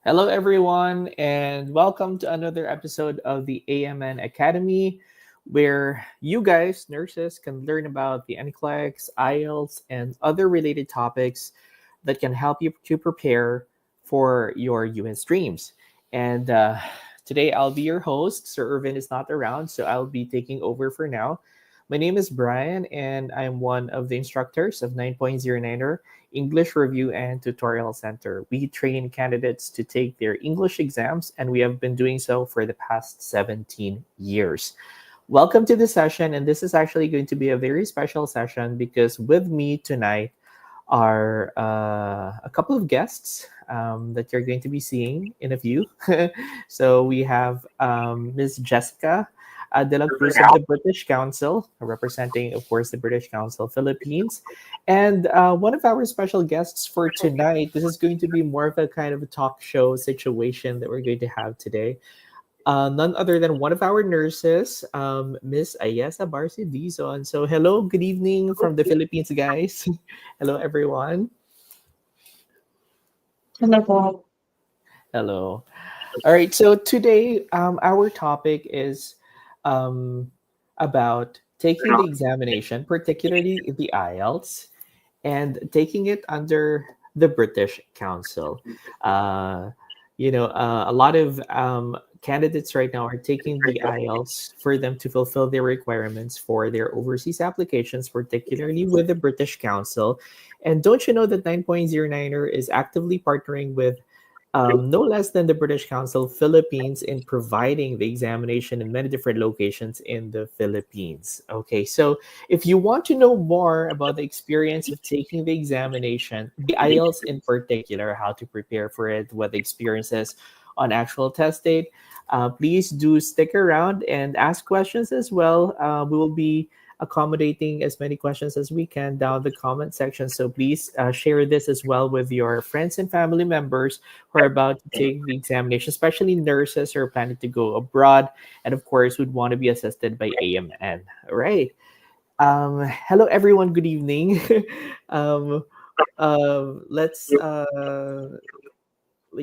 Hello, everyone, and welcome to another episode of the AMN Academy, where you guys, nurses, can learn about the NCLEX, IELTS, and other related topics that can help you to prepare for your US dreams. And today I'll be your host. Sir Irvin is not around, so I'll be taking over for now. My name is Brian, and I'm one of the instructors of 9.09er English Review and Tutorial Center. We train candidates to take their English exams, and we have been doing so for the past 17 years. Welcome to the session, and this is actually going to be a very special session because with me tonight are a couple of guests that you're going to be seeing in a few. So we have Ms. Jessica de la Cruz of the British Council, representing, of course, the British Council Philippines. And one of our special guests for tonight, this is going to be more of a kind of a talk show situation that we're going to have today. None other than one of our nurses, Miss Ayesa Barsi Dizon. So, hello, good evening from the Philippines, guys. Hello, everyone. Hello po. Hello. All right. So today, our topic is about taking the examination, particularly the IELTS, and taking it under the British Council. Uh, a lot of candidates right now are taking the IELTS for them to fulfill their requirements for their overseas applications, particularly with the British Council. And don't you know that 9.09er is actively partnering with no less than the British Council Philippines in providing the examination in many different locations in the Philippines. Okay, so if you want to know more about the experience of taking the examination, the IELTS in particular, how to prepare for it, what the experience is on actual test date, please do stick around and ask questions as well. We will be accommodating as many questions as we can down the comment section. So please share this as well with your friends and family members who are about to take the examination, especially nurses who are planning to go abroad and, of course, would want to be assisted by AMN. All right. Hello, everyone. Good evening. um, let's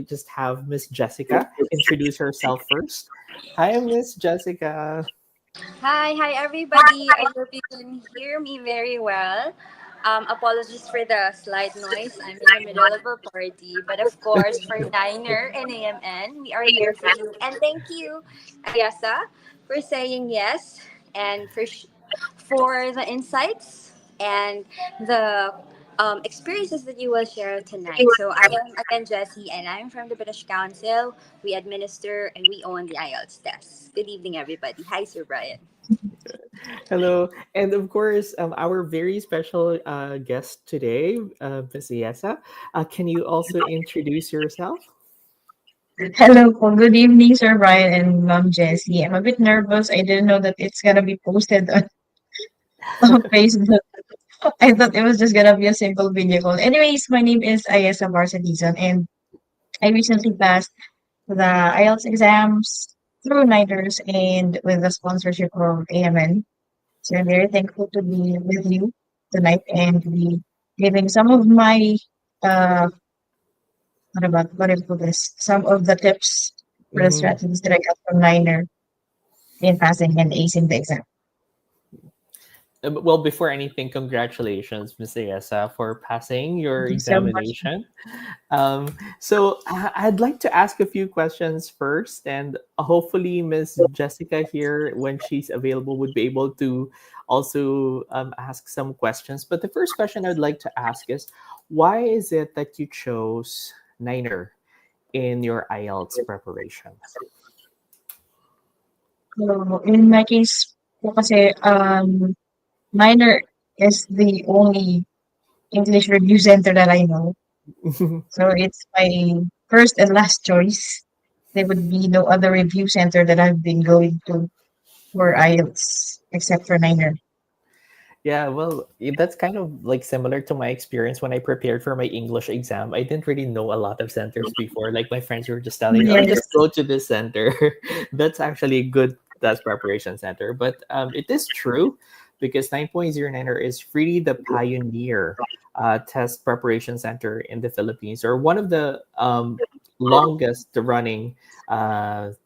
just have Miss Jessica introduce herself first. Hi, Miss Jessica. Hi everybody. I hope you can hear me very well. Apologies for the slight noise. I'm in the middle of a party, but of course, for Diner and AMN, we are here for you. And thank you, Ayasa, for saying yes and for the insights and the experiences that you will share tonight. So I am again Jessie, and I'm from the British Council. We administer and we own the IELTS test. Good evening, everybody. Hi, Sir Brian. Hello, and of course, our very special guest today, Ms. Yesa. Can you also introduce yourself? Hello po. Good evening, Sir Brian and Mom Jessie. I'm a bit nervous. I didn't know that it's gonna be posted on, on Facebook. I thought it was just gonna be a simple video call. Anyways, my name is Ayesa Barsadizon, and I recently passed the IELTS exams through Nighters and with the sponsorship of AMN. So I'm very thankful to be with you tonight and be giving some of my uh what do you call this? Some of the tips for the Mhm. strategies that I got from Niner in passing and acing the exam. Well, before anything, congratulations, Ms. Yesa, for passing your Thank you so much. examination. So I'd like to ask a few questions first, and hopefully Miss Jessica here, when she's available, would be able to also ask some questions. But the first question I'd like to ask is, why is it that you chose Niner in your IELTS preparation? So in my case po kasi, Niner is the only English review center that I know. So it's my first and last choice. There would be no other review center that I've been going to for IELTS except for Niner. Yeah, well, that's kind of like similar to my experience when I prepared for my English exam. I didn't really know a lot of centers before. Like my friends were just telling me, "Oh, just Yes. go to this center." That's actually a good test preparation center. But it is true because 9.09er is really the pioneer test preparation center in the Philippines, or one of the longest running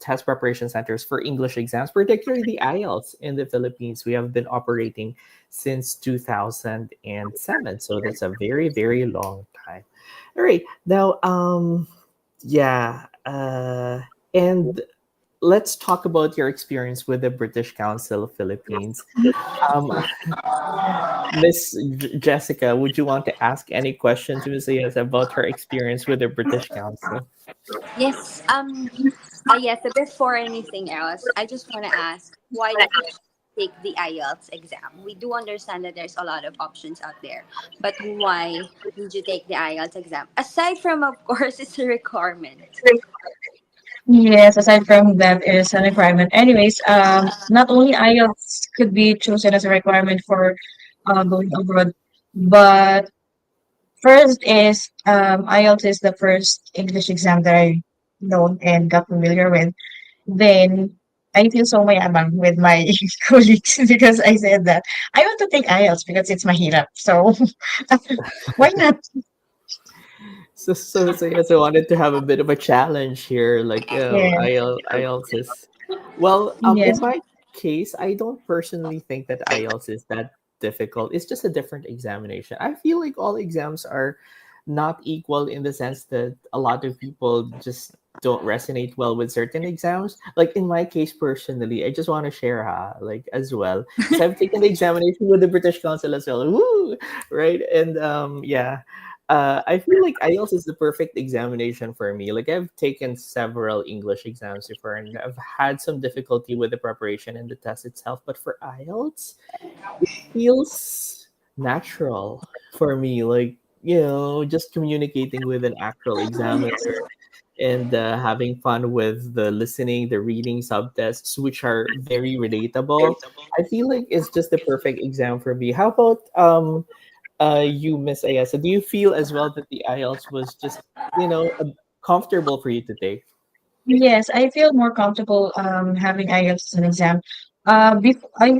test preparation centers for English exams, particularly the IELTS in the Philippines. We have been operating since 2007. So that's a very, very long time. All right. Now, yeah. And let's talk about your experience with the British Council of Philippines. Um, Miss Jessica, would you want to ask any question to Miss Ayaz about her experience with the British Council? Yes. Yes. So before anything else, I just want to ask, why did you take the IELTS exam? We do understand that there's a lot of options out there, but why did you take the IELTS exam? Aside from, of course, it's a requirement. Yes, aside from that is a requirement. Anyways, not only IELTS could be chosen as a requirement for going abroad, but first is IELTS is the first English exam that I know and got familiar with. Then I feel so mayabang with my colleagues because I said that I want to take IELTS because it's mahirap. So why not? So yes, I wanted to have a bit of a challenge here. Like, Yes, IELTS is, well, in yes, my case, I don't personally think that IELTS is that difficult. It's just a different examination. I feel like all exams are not equal in the sense that a lot of people just don't resonate well with certain exams. Like in my case personally, I just want to share like as well, because I've taken the examination with the British Council as well. Woo! Right? And yeah, I feel like IELTS is the perfect examination for me. Like I've taken several English exams before, and I've had some difficulty with the preparation and the test itself. But for IELTS, feels natural for me. Like, just communicating with an actual examiner and having fun with the listening, the reading subtests, which are very relatable. I feel like it's just the perfect exam for me. How about you, Miss Ayasa? Do you feel as well that the IELTS was just, comfortable for you to take? yes. I feel more comfortable having IELTS as an exam. I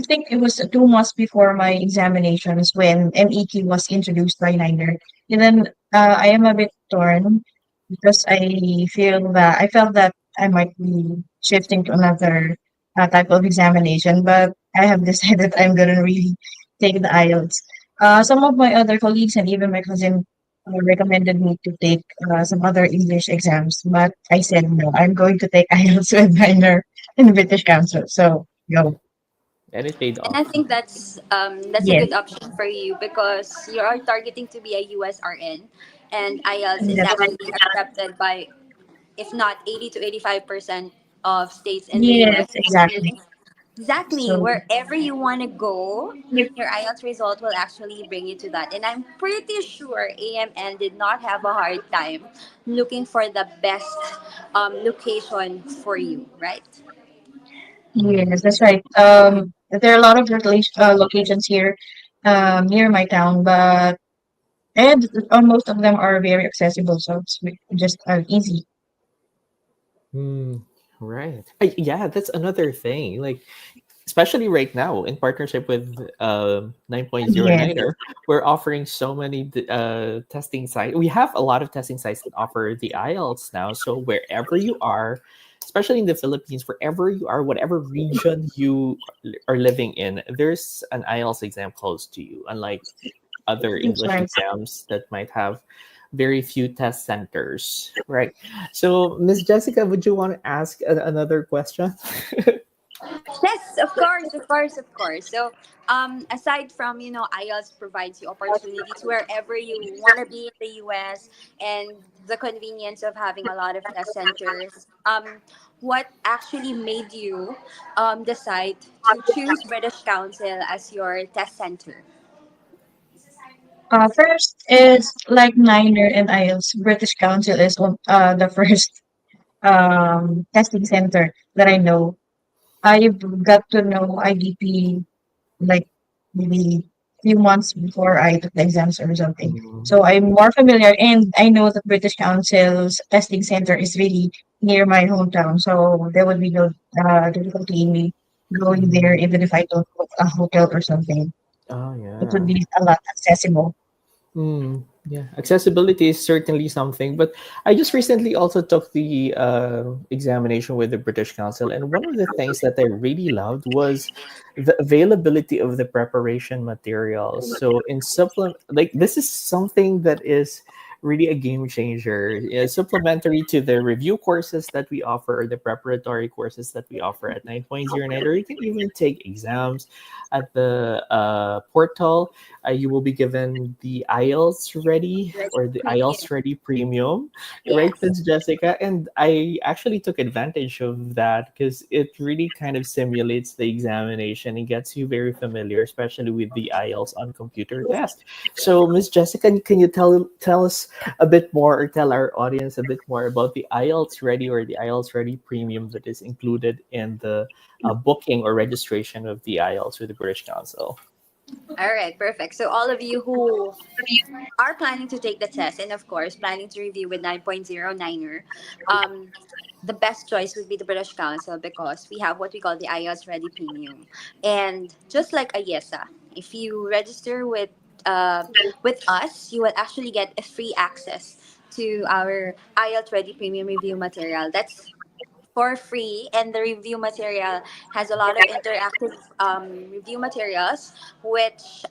think it was 2 months before my examinations when MEQ was introduced by Niner. And then I am a bit torn because I felt that I might be shifting to another type of examination, but I have decided I'm gonna really take the IELTS. Some of my other colleagues and even my cousin recommended me to take some other English exams, but I said no. I'm going to take IELTS with minor in British Council. So go. And it paid And I off. think that's a Yes, good option for you because you are targeting to be a USRN, and IELTS is that's right. actually accepted by, if not 80 to 85% of states in the Yes, US, which exactly. means exactly So wherever you want to go, your IELTS result will actually bring you to that. And I'm pretty sure AMN did not have a hard time looking for the best location for you, right? yes, that's right. There are a lot of locations here near my town, but and most of them are very accessible, so it's just easy. Hmm. Right. Yeah, that's another thing. Like, especially right now, in partnership with 9.09, Yes, we're offering so many testing sites. We have a lot of testing sites that offer the IELTS now. So wherever you are, especially in the Philippines, wherever you are, whatever region you are living in, there's an IELTS exam close to you. Unlike other that's English right. exams that might have very few test centers, right? So, Miss Jessica, would you want to ask another question? Yes, of course, of course, of course. So, aside from IELTS provides you opportunities wherever you want to be in the US and the convenience of having a lot of test centers. What actually made you decide to choose British Council as your test center? First is like Niner and IELTS. British Council is the first testing center that I know. I've got to know IDP like maybe few months before I took the exams or something. Mm, So I'm more familiar, and I know the British Council's testing center is really near my hometown. So there would be no difficulty in me going there mm. even if I don't book a hotel or something. Oh It would yeah. be a lot accessible. Yeah, accessibility is certainly something. But I just recently also took the examination with the British Council, and one of the things that I really loved was the availability of the preparation materials. So in supplement, like this is something that is really a game changer. Supplementary to the review courses that we offer, or the preparatory courses that we offer at 9.09, or you can even take exams at the portal. You will be given the IELTS Ready Ready or the premium. IELTS Ready Premium, right, Yes. Miss Jessica? And I actually took advantage of that because it really kind of simulates the examination and gets you very familiar, especially with the IELTS on computer test. So, Miss Jessica, can you tell us a bit more, or tell our audience a bit more about the IELTS Ready or the IELTS Ready Premium that is included in the booking or registration of the IELTS with the British Council? All right, perfect. So all of you who are planning to take the test and of course planning to review with 9.09er, um, the best choice would be the British Council because we have what we call the IELTS Ready Premium. And just like IESA, if you register with us, you will actually get a free access to our IELTS Ready Premium review material. That's for free, and the review material has a lot of interactive review materials which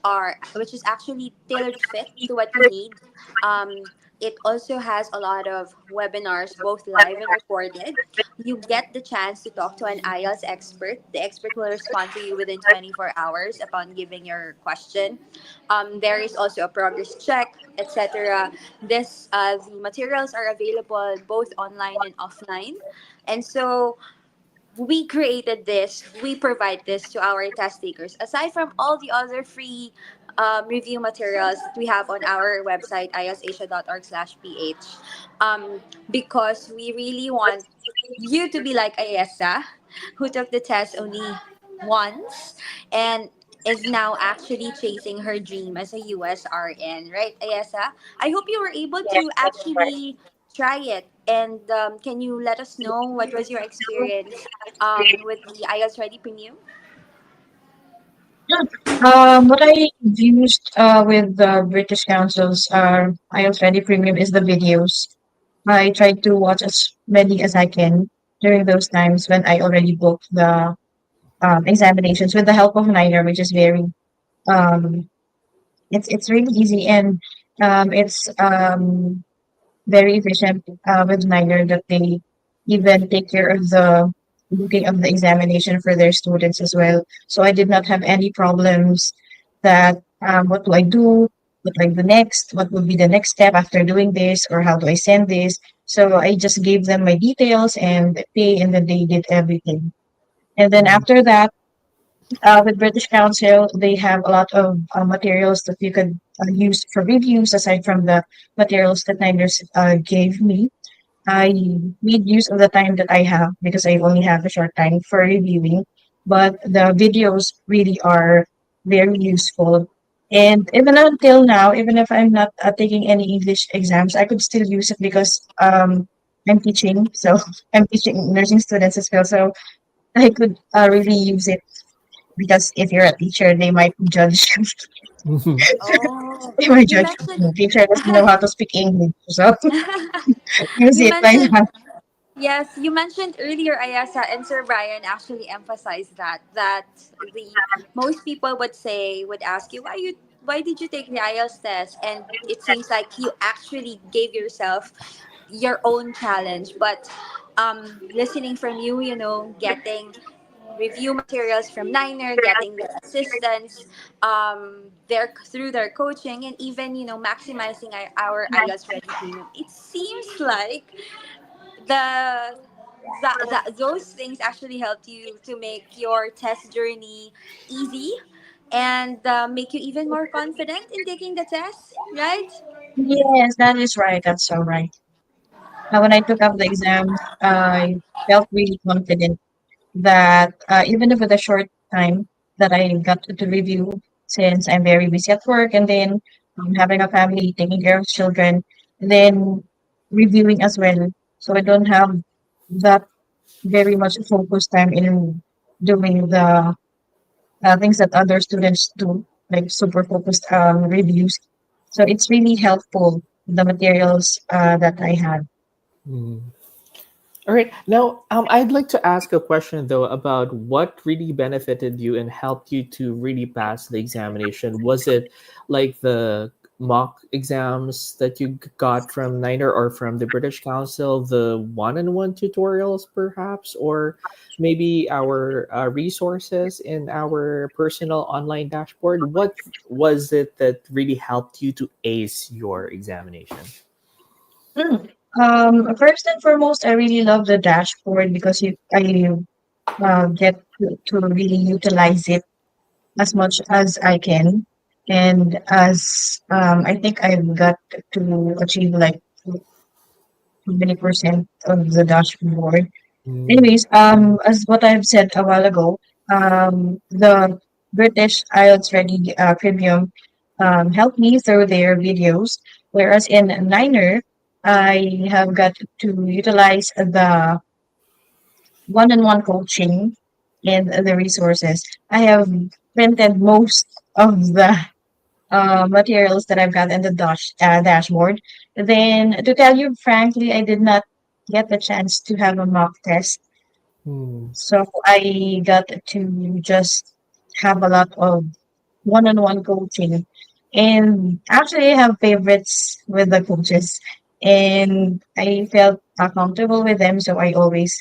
is actually tailored fit to what you need. It also has a lot of webinars, both live and recorded. You get the chance to talk to an IELTS expert. The expert will respond to you within 24 hours upon giving your question. There is also a progress check, etc. The materials are available both online and offline, and so we created this, we provide this to our test takers. Aside from all the other free review materials that we have on our website, isasia.org/ph, because we really want you to be like Ayesa, who took the test only once and is now actually chasing her dream as a USRN, right, Ayesa? I hope you were able Yes, to that's right. actually try it. And can you let us know what was your experience with the IELTS Ready Premium? What I used with the British Council's IELTS Ready Premium is the videos. I tried to watch as many as I can during those times when I already booked the examinations with the help of Niner, which is very um, it's really easy, and it's very efficient with Niner that they even take care of the booking of the examination for their students as well. So I did not have any problems that what do I do? What do I do next? What would be the next step after doing this? Or how do I send this? So I just gave them my details and pay, and then they did everything. And then Mm. after that, with British Council, they have a lot of materials that you could use for reviews aside from the materials that Niners gave me. I made use of the time that I have because I only have a short time for reviewing, but the videos really are very useful. And even until now, even if I'm not taking any English exams, I could still use it because I'm teaching. So I'm teaching nursing students as well. So I could really use it because if you're a teacher, they might judge you. Oh, They might you judge you. mentioned The teacher doesn't know how to speak English. So use you it like mentioned that. yes, you mentioned earlier, Ayasa and Sir Brian actually emphasized that the most people would ask you why did you take the IELTS test, and it seems like you actually gave yourself your own challenge. But listening from you, getting review materials from Niner, getting the assistance through their coaching, and even maximizing our IELTS Ready Premium. It seems like those things actually helped you to make your test journey easy and make you even more confident in taking the test, right? Yes, that is right. That's so right. When I took up the exams, I felt really confident that even if with a short time that I got to review, since I'm very busy at work and then having a family, taking care of children, and then reviewing as well. So I don't have that very much focus time in doing the things that other students do, like super focused reviews. So it's really helpful, the materials that I have. Mm. All right. Now, I'd like to ask a question though about what really benefited you and helped you to really pass the examination. Was it like the mock exams that you got from Niner or from the British Council, the one-on-one tutorials perhaps, or maybe our resources in our personal online dashboard? What was it that really helped you to ace your examination? Mm. First and foremost, I really love the dashboard because I get to really utilize it as much as I can. And as I think I've got to achieve like 20% of the dashboard. Mm, Anyways, as what I've said a while ago, the British IELTS Ready Premium helped me through their videos, whereas in Niner, I have got to utilize the one-on-one coaching and the resources. I have printed most of the materials that I've got in the dashboard. Then, to tell you frankly, I did not get the chance to have a mock test, mm, so I got to just have a lot of one-on-one coaching. And actually, I have favorites with the coaches, and I felt comfortable with them, so I always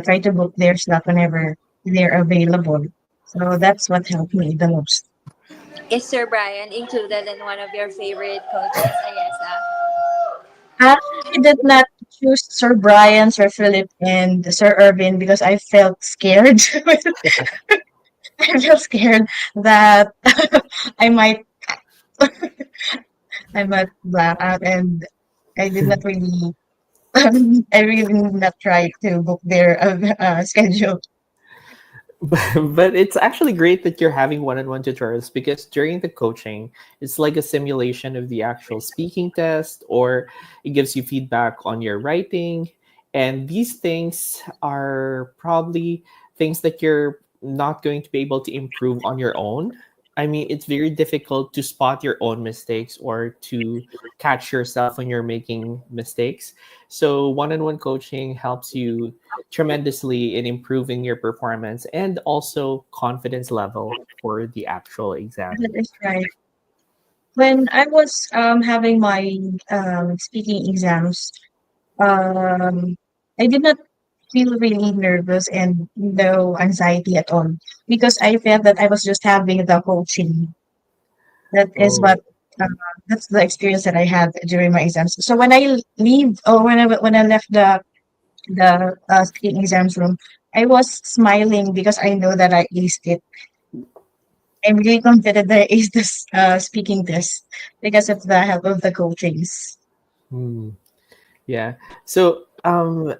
try to book their slot whenever they're available. So that's what helped me the most. Is Sir Brian included in one of your favorite coaches, Ayesa? I did not choose Sir Brian, Sir Philip, and Sir Irvin because I felt scared. I felt scared that I might black out, and I did not really I really did not try to book their schedule. but it's actually great that you're having one-on-one tutorials because during the coaching it's like a simulation of the actual speaking test, or it gives you feedback on your writing, and these things are probably things that you're not going to be able to improve on your own. I mean, it's very difficult to spot your own mistakes or to catch yourself when you're making mistakes. So one-on-one coaching helps you tremendously in improving your performance and also confidence level for the actual That is examination. right. When I was having my speaking exams, um, I did not feel really nervous and no anxiety at all because I felt that I was just having the coaching. That is Oh. what uh, that's the experience that I had during my exams. So when I leave or when I left the speaking exams room, I was smiling because I know that I aced it. I'm really confident that I aced this speaking test because of the help of the coachings. Hmm. Yeah. So,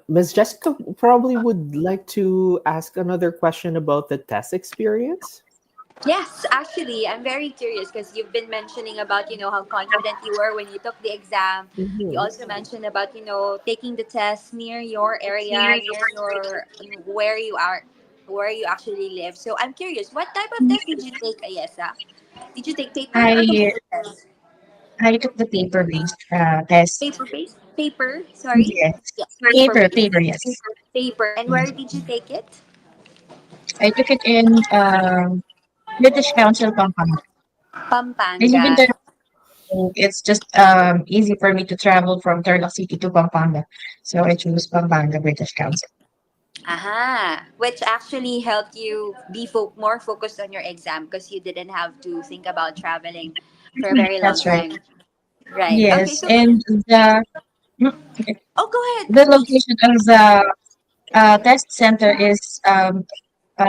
Ms. Jessica probably would like to ask another question about the test experience. Yes, actually, I'm very curious because you've been mentioning about, how confident you were when you took the exam. You Mhm. also mentioned about, taking the test near your area, near your where you are, where you actually live. So I'm curious, what type of test did you take, Ayesa? Did you take paper or I computer test? I took the paper-based test. Paper based? Paper, sorry? Yes, Yeah, paper based. paper. Yes, Paper. And where yes. did you take it? I took it in British Council Pampanga. I live in Pampanga. Tarlac, so it's just easy for me to travel from Tarlac City to Pampanga. So I chose Pampanga British Council. Aha, which actually helped you be more focused on your exam because you didn't have to think about traveling for a very long That's right. time. Right. Okay, Yes, so and the okay, oh, go ahead, the please. location of the test center is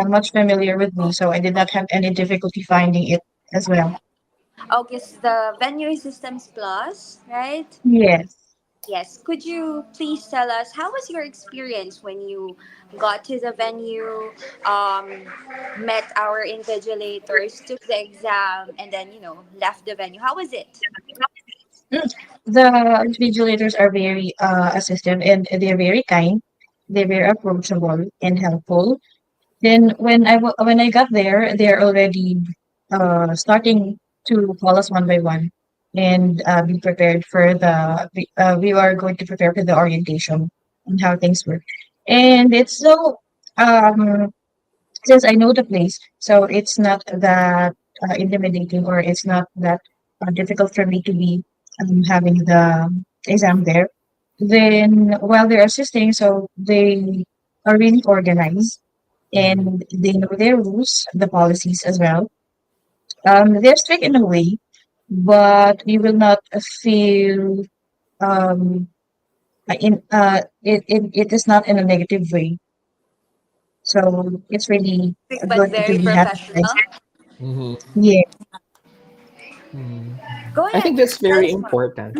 much familiar with me, so I did not have any difficulty finding it as well. Okay, so the venue is Systems Plus, right? Yes. Yes. Could you please tell us how was your experience when you got to the venue, um, met our invigilators, took the exam, and then left the venue? How was it? Mm. The invigilators are very assistive and they're very kind. They're very approachable and helpful. Then when I got there, they're already starting to call us one by one. and be prepared for we are going to prepare for the orientation and how things work. And it's so um since I know the place, so it's not that intimidating, or it's not that difficult for me to be having the exam there. Then while they're assisting, so they are really organized Mm-hmm. and they know their rules, the policies as well. They're strict in a way, but you will not feel um it is not in a negative way. So it's really Strict but good to very be having this. professional. Mm-hmm. Yeah, Mm-hmm. Go I think ahead. that's very That's fine. important.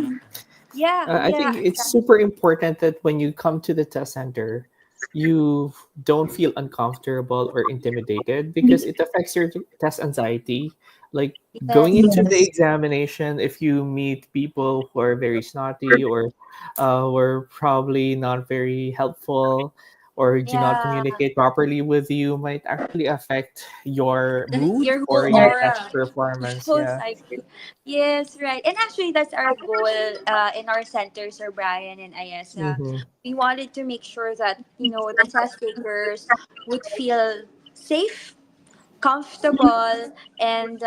Yeah, I yeah, think it's exactly. super important that when you come to the test center, you don't feel uncomfortable or intimidated because it affects your test anxiety. Like going Yes. into the yes, examination, if you meet people who are very snotty or were probably not very helpful or do not Yeah. communicate properly with you, might actually affect your mood Your or whole your yeah, test aura, your performance. whole Yeah. cycle. Yes, right. And actually, that's our goal in our centers, Sir Brian and Ayesa. Mm-hmm. We wanted to make sure that, the test takers would feel safe, comfortable, and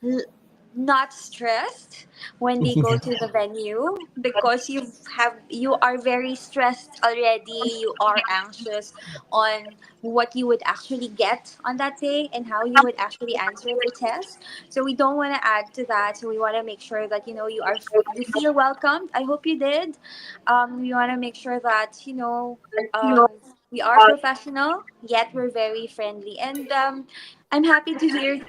l- not stressed when they go to the venue, because you are very stressed already. You are anxious on what you would actually get on that day and how you would actually answer the test. So we don't want to add to that. So we want to make sure that, you feel welcomed. I hope you did. We want to make sure that, um, we are professional, yet we're very friendly. And I'm happy to hear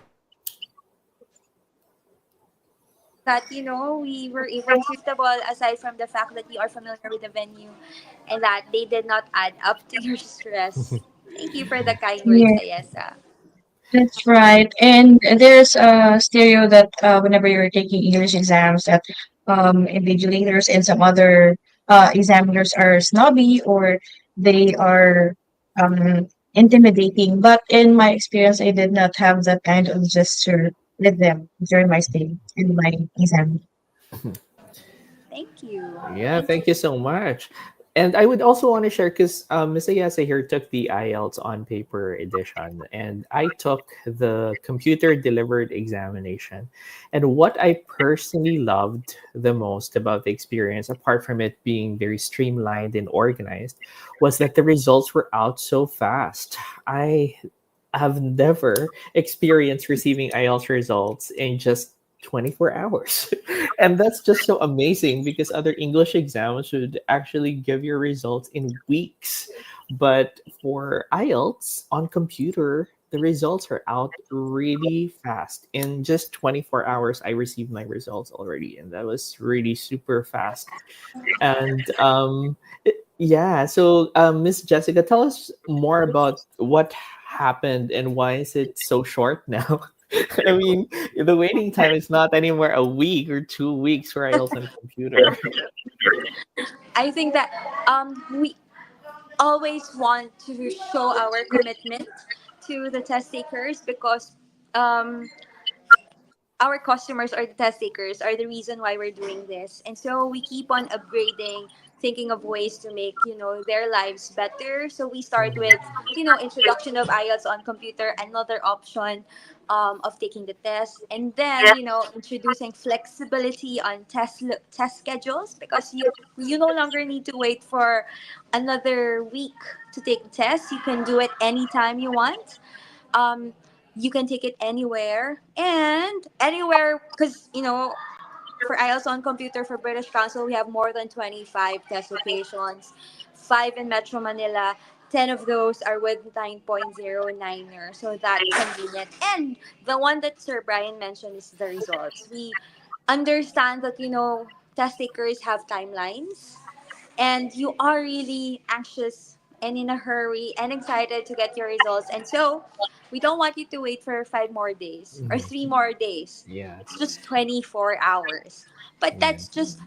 that, we were able to comfortable, aside from the fact that you are familiar with the venue, and that they did not add up to your stress. Thank you for the kind words, Ayesa. yeah. That's right. And there's a stereo that whenever you're taking English exams, that invigilators and some other examiners are snobby, or they are um, intimidating. But in my experience, I did not have that kind of gesture with them during my stay in my exam. Thank you. Yeah, Thank thank you. you so much. And I would also want to share because Miss Ayasa here took the IELTS on paper edition, and I took the computer delivered examination. And what I personally loved the most about the experience, apart from it being very streamlined and organized, was that the results were out so fast. I have never experienced receiving IELTS results in just 24 hours. And that's just so amazing because other English exams should actually give your results in weeks. But for IELTS on computer, the results are out really fast. In just 24 hours, I received my results already. And that was really super fast. And yeah, so Miss Jessica, tell us more about what happened and why is it so short now? I mean, the waiting time is not anymore a week or 2 weeks for IELTS on computer. I think that we always want to show our commitment to the test takers, because um, our customers or the test takers are the reason why we're doing this. And so we keep on upgrading, thinking of ways to make, their lives better. So we start Mhm. with, introduction of IELTS on computer, another option of taking the test. And then, introducing flexibility on test schedules, because you no longer need to wait for another week to take the test. You can do it anytime you want. um, you can take it anywhere, because for IELTS on computer for British Council, we have more than 25 test locations, 5 in Metro Manila. 10 of those are with 9.09er, so that's convenient. And the one that Sir Brian mentioned is the results. We understand that, test takers have timelines, and you are really anxious and in a hurry and excited to get your results. And so we don't want you to wait for 5 more days or Mhm. 3 more days. Yeah, It's just 24 hours. But yeah.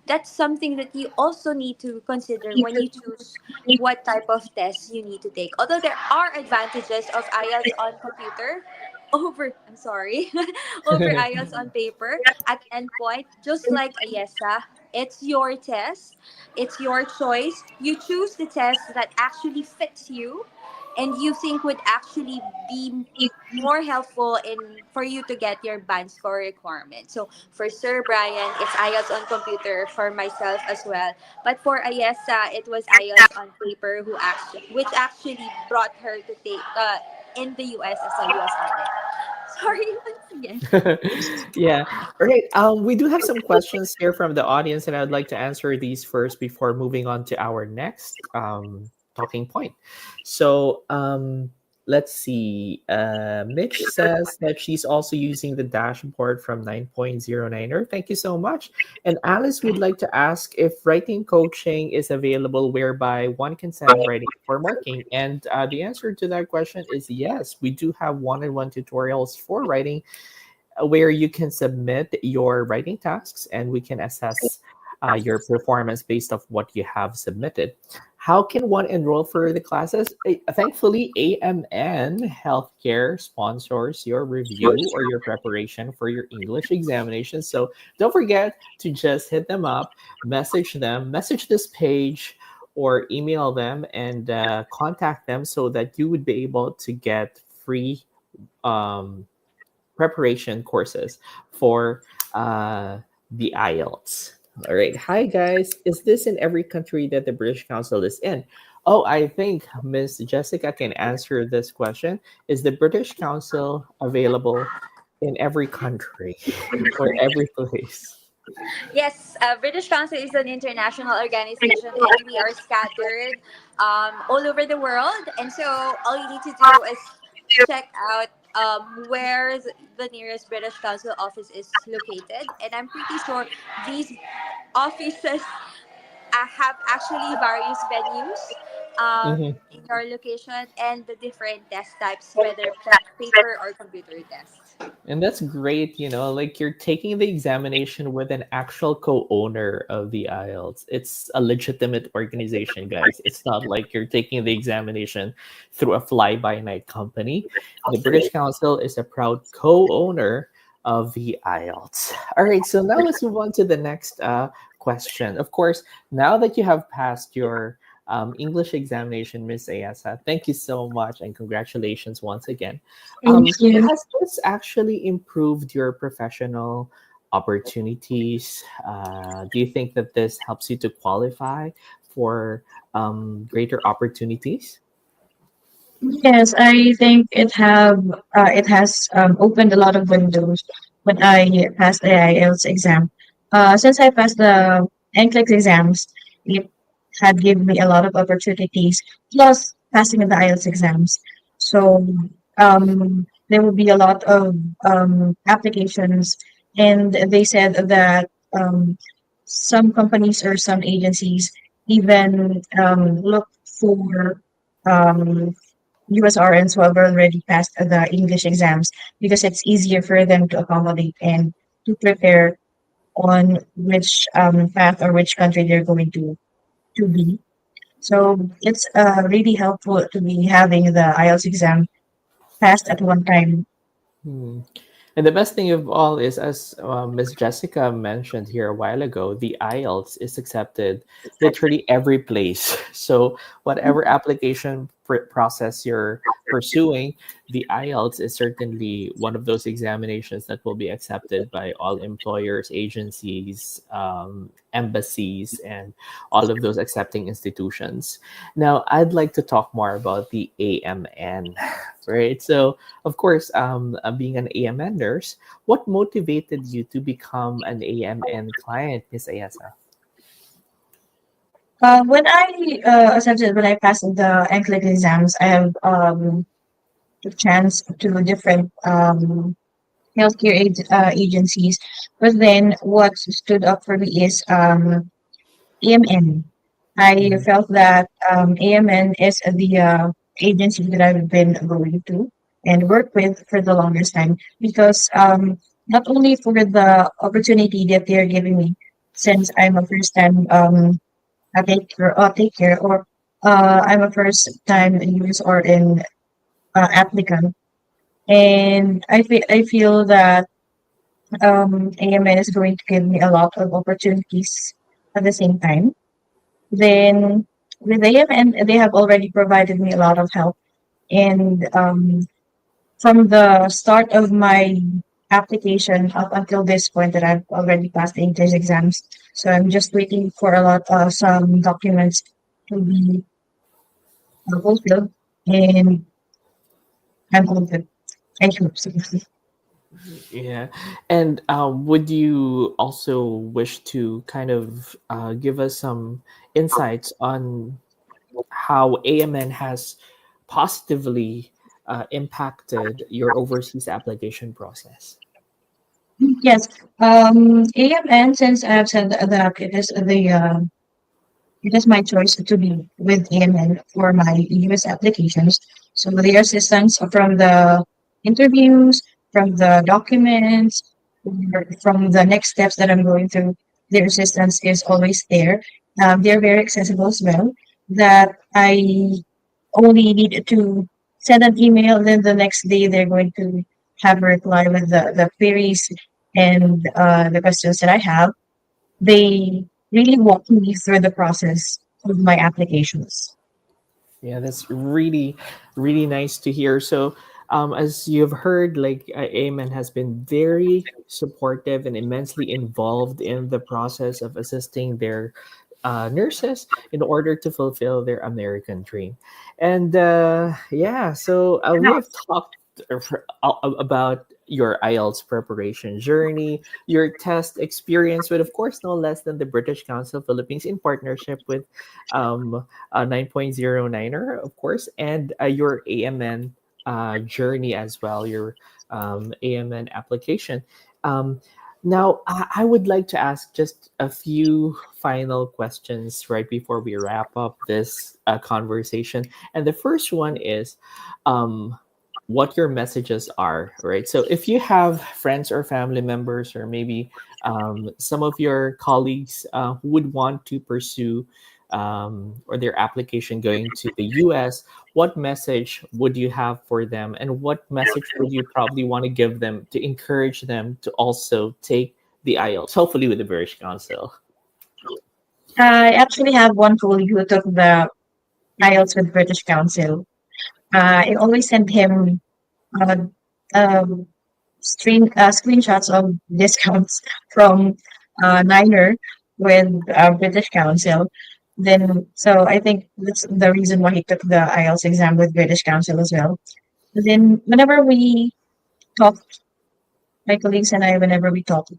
that's something that you also need to consider when you choose what type of test you need to take. Although there are advantages of IELTS on computer, over, I'm sorry, over IELTS on paper at the end point, just like Ayesa. It's your test, it's your choice. You choose the test that actually fits you and you think would actually be more helpful in for you to get your band score requirement. So for Sir Brian, it's IELTS on computer. For myself as well, but for Ayesa, it was IELTS on paper which actually brought her to take in the US as a USRN. Sorry once again. Yeah. All right. We do have some questions here from the audience, and I'd like to answer these first before moving on to our next talking point. So, let's see. Mitch says that she's also using the dashboard from 9.09er. Thank you so much. And Alice would like to ask if writing coaching is available whereby one can send writing for marking. And the answer to that question is yes. We do have one-on-one tutorials for writing where you can submit your writing tasks and we can assess your performance based off what you have submitted. How can one enroll for the classes? Thankfully, AMN Healthcare sponsors your review or your preparation for your English examination. So don't forget to just hit them up, message them, message this page, or email them and contact them so that you would be able to get free um, preparation courses for the IELTS. All right. Hi, guys. Is this in every country that the British Council is in? Oh, I think Miss Jessica can answer this question. Is the British Council available in every country or every place? Yes, British Council is an international organization and we are scattered all over the world. And so all you need to do is check out where the nearest British Council office is located. And I'm pretty sure these offices have actually various venues Mhm. in your location and the different test types, whether paper or computer test. And that's great, like you're taking the examination with an actual co-owner of the IELTS. It's a legitimate organization, guys. It's not like you're taking the examination through a fly-by-night company. The British Council is a proud co-owner of the IELTS. All right, so now let's move on to the next question. Of course, now that you have passed your English examination, Miss Ayasa, thank you so much and congratulations once again. Thank you. Has this actually improved your professional opportunities? Do you think that this helps you to qualify for greater opportunities? Yes, I think it has opened a lot of windows when I passed the IELTS exam. Since I passed the NCLEX exams, it had given me a lot of opportunities, plus passing the IELTS exams. So there will be a lot of applications, and they said that some companies or some agencies even look for um, USRNs who have already passed the English exams because it's easier for them to accommodate and to prepare on which path or which country they're going to be. So it's really helpful to be having the IELTS exam passed at one time. Hmm. And the best thing of all is, as Ms. Jessica mentioned here a while ago, the IELTS is accepted literally every place. So, whatever application process you're pursuing, the IELTS is certainly one of those examinations that will be accepted by all employers, agencies, embassies, and all of those accepting institutions. Now, I'd like to talk more about the AMN, right? So, of course, being an AMN nurse, what motivated you to become an AMN client, Miss Ayasa? When I passed the NCLEX exams, I have the chance to different agencies. But then what stood up for me is AMN. I Mhm. felt that AMN is the agency that I've been going to and work with for the longest time because not only for the opportunity that they're giving me, since I'm a first time take care or I'm a first time user or an applicant. And I feel that AMN is going to give me a lot of opportunities at the same time. Then with AMN, they have already provided me a lot of help. And from the start of my application up until this point that I've already passed the English exams. So I'm just waiting for a lot of some documents to be fulfilled. And I'm hoping. I hope so. Yeah. And would you also wish to kind of give us some insights on how AMN has positively impacted your overseas application process? Yes. AMN, since I have said that it is my choice to be with AMN for my US applications. So the assistance from the interviews, from the documents, or from the next steps that I'm going through, their assistance is always there. They're very accessible as well. That I only need to send an email, then the next day they're going to have a reply with the queries and the questions that I have. They really walk me through the process of my applications. Yeah, that's really, really nice to hear. So, as you've heard, like Amen has been very supportive and immensely involved in the process of assisting their nurses in order to fulfill their American dream. And yeah, so we have talked about your IELTS preparation journey, your test experience with, of course, no less than the British Council Philippines in partnership with a 9.09er, of course, and your AMN journey as well, your AMN application. Um, Now, I would like to ask just a few final questions right before we wrap up this conversation. And the first one is what your messages are, right? So, if you have friends or family members, or maybe some of your colleagues who would want to pursue or their application going to the US, what message would you have for them? And what message would you probably want to give them to encourage them to also take the IELTS, hopefully with the British Council? I actually have one colleague who took the IELTS with British Council. I always send him uh, um, screenshots of discounts from Niner with British Council. Then, so I think that's the reason why he took the IELTS exam with British Council as well. Then, whenever we talk, my colleagues and I, whenever we talk,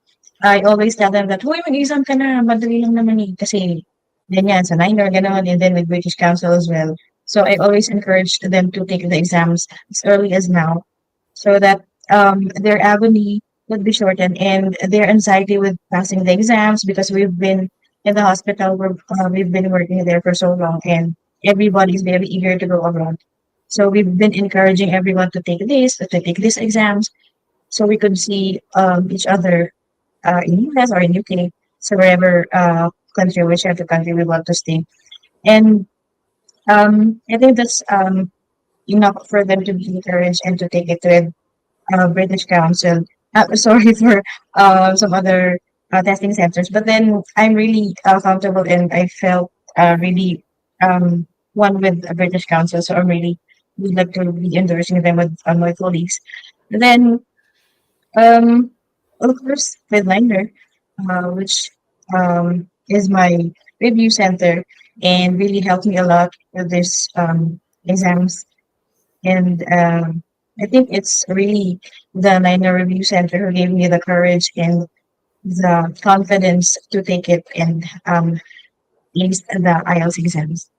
I always tell them that, "Hoy, mag-exam ka na, madali lang naman eh." Kasi, ganyan, sa Niner, gano'n, and then with British Council as well. So I always encourage them to take the exams as early as now so that their agony would be shortened and their anxiety with passing the exams because we've been in the hospital, we've been working there for so long and everybody's very eager to go abroad. So we've been encouraging everyone to take these exams so we could see each other in US or in UK, so wherever country, whichever country we want to stay. And I think that's enough for them to be encouraged and to take it with British Council. Sorry for some other testing centers, but then I'm really comfortable and I felt really one with the British Council, so I'm really would like to be endorsing them with my colleagues. Then um, of course, with Liner, which is my review center and really helped me a lot with this exams. And I think it's really the Liner Review Center who gave me the courage and the confidence to take it and ace the IELTS exams.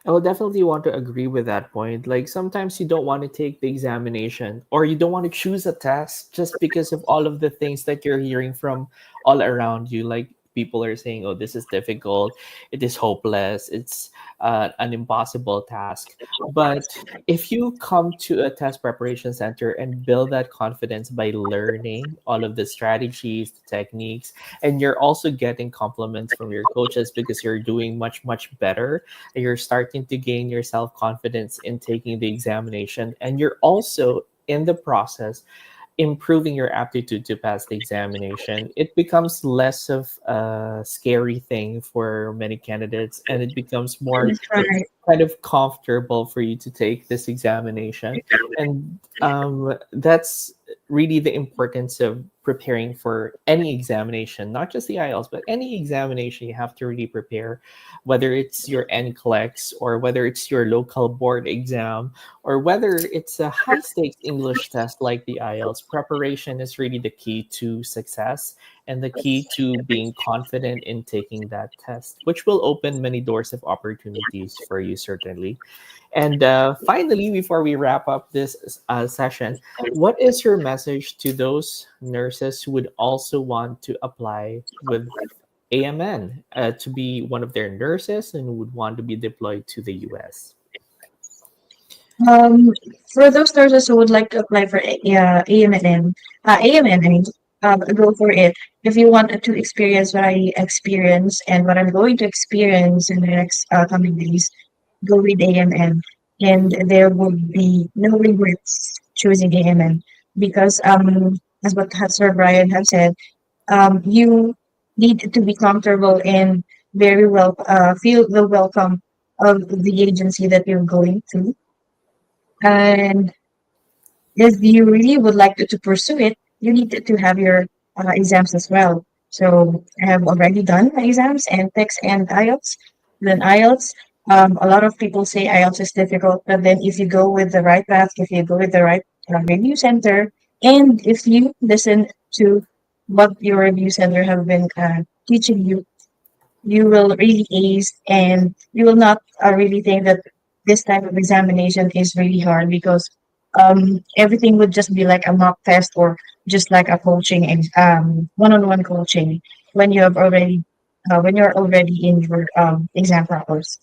I will definitely want to agree with that point. Like sometimes you don't want to take the examination or you don't want to choose a test just because of all of the things that you're hearing from all around you. Like people are saying, oh, this is difficult, it is hopeless, it's an impossible task. But if you come to a test preparation center and build that confidence by learning all of the strategies, the techniques, and you're also getting compliments from your coaches because you're doing much, much better, and you're starting to gain your self confidence in taking the examination, and you're also in the process improving your aptitude to pass the examination, it becomes less of a scary thing for many candidates, and it becomes more That's right. kind of comfortable for you to take this examination. And that's really the importance of preparing for any examination, not just the IELTS, but any examination. You have to really prepare, whether it's your NCLEX or whether it's your local board exam or whether it's a high stakes English test like the IELTS. Preparation is really the key to success and the key to being confident in taking that test, which will open many doors of opportunities for you, certainly. And finally, before we wrap up this session, what is your message to those nurses who would also want to apply with AMN to be one of their nurses and would want to be deployed to the US? Um, for those nurses who would like to apply for AMN, AMN, I mean, go for it. If you want to experience what I experience and what I'm going to experience in the next coming days, go with AMN, and there will be no regrets choosing AMN because, as what Sir Brian have said, you need to be comfortable and very well feel the welcome of the agency that you're going to, and if you really would like to pursue it, you need to have your exams as well. So I have already done my exams and text and IELTS. Then IELTS, a lot of people say IELTS is difficult, but then if you go with the right path, if you go with the right review center, and if you listen to what your review center have been teaching you, you will really ace, and you will not really think that this type of examination is really hard because everything would just be like a mock test or just like a coaching one-on-one coaching when you have already when you're already in your exam papers.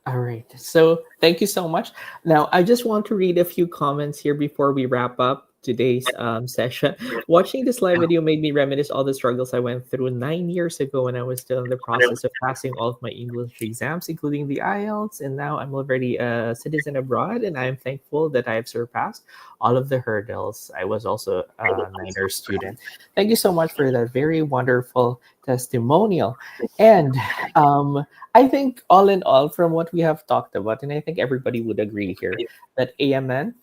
All right. So thank you so much. Now, I just want to read a few comments here before we wrap up today's session. Watching this live video made me reminisce all the struggles I went through 9 years ago when I was still in the process of passing all of my English exams, including the IELTS. And now I'm already a citizen abroad, and I am thankful that I have surpassed all of the hurdles. I was also a minor student. Thank you so much for that very wonderful testimonial. And I think all in all, from what we have talked about, and I think everybody would agree here, that AMN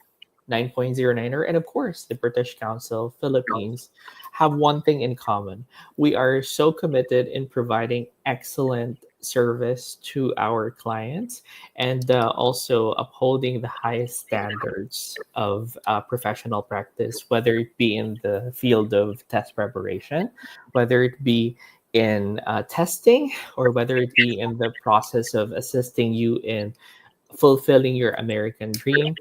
9.09er and of course the British Council Philippines have one thing in common. We are so committed in providing excellent service to our clients and also upholding the highest standards of professional practice, whether it be in the field of test preparation, whether it be in testing, or whether it be in the process of assisting you in fulfilling your American dream.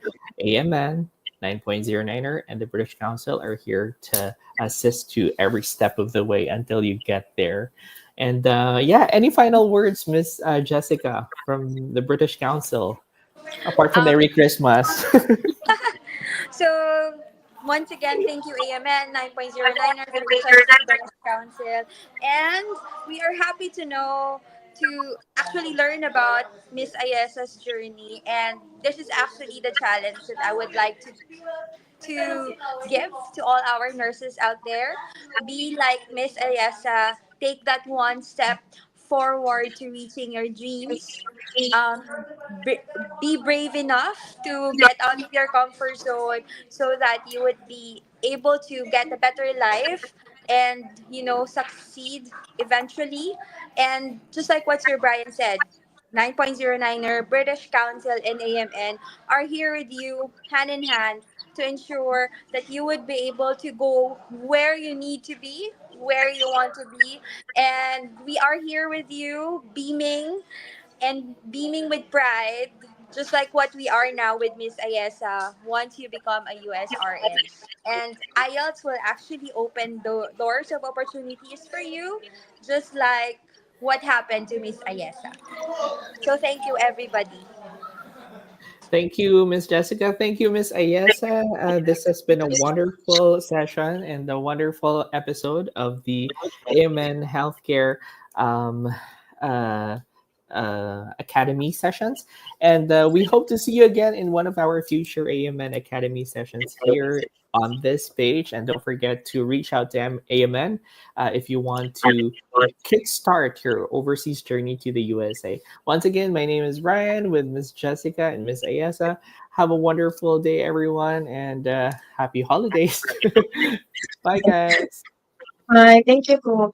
AMN 9.09er and the British Council are here to assist you every step of the way until you get there. And yeah, any final words, Miss Jessica, from the British Council, apart from Um, Merry Christmas? So, once again, thank you, AMN 9.09 for the service to British Council. And we are happy to know, to actually learn about Miss Ayesa's journey. And this is actually the challenge that I would like to give to all our nurses out there. Be like Miss Ayesa. Take that one step forward to reaching your dreams. Um, b- be brave enough to get out of your comfort zone so that you would be able to get a better life and succeed eventually. And just like what Sir Brian said, 9.09er, British Council, and AMN are here with you hand in hand to ensure that you would be able to go where you need to be, where you want to be. And we are here with you, beaming and beaming with pride just like what we are now with Miss Ayesa once you become a USRN. And IELTS will actually open the doors of opportunities for you, just like what happened to Miss Ayesa. So thank you, everybody. Thank you, Miss Jessica. Thank you, Miss Ayesa. This has been a wonderful session and a wonderful episode of the AMN Healthcare um, uh, Academy sessions. And we hope to see you again in one of our future AMN Academy sessions here on this page. And don't forget to reach out to AMN if you want to kickstart your overseas journey to the USA. Once again, my name is Ryan with Miss Jessica and Miss Ayesa. Have a wonderful day, everyone, and happy holidays. Bye, guys. Bye. Thank you po.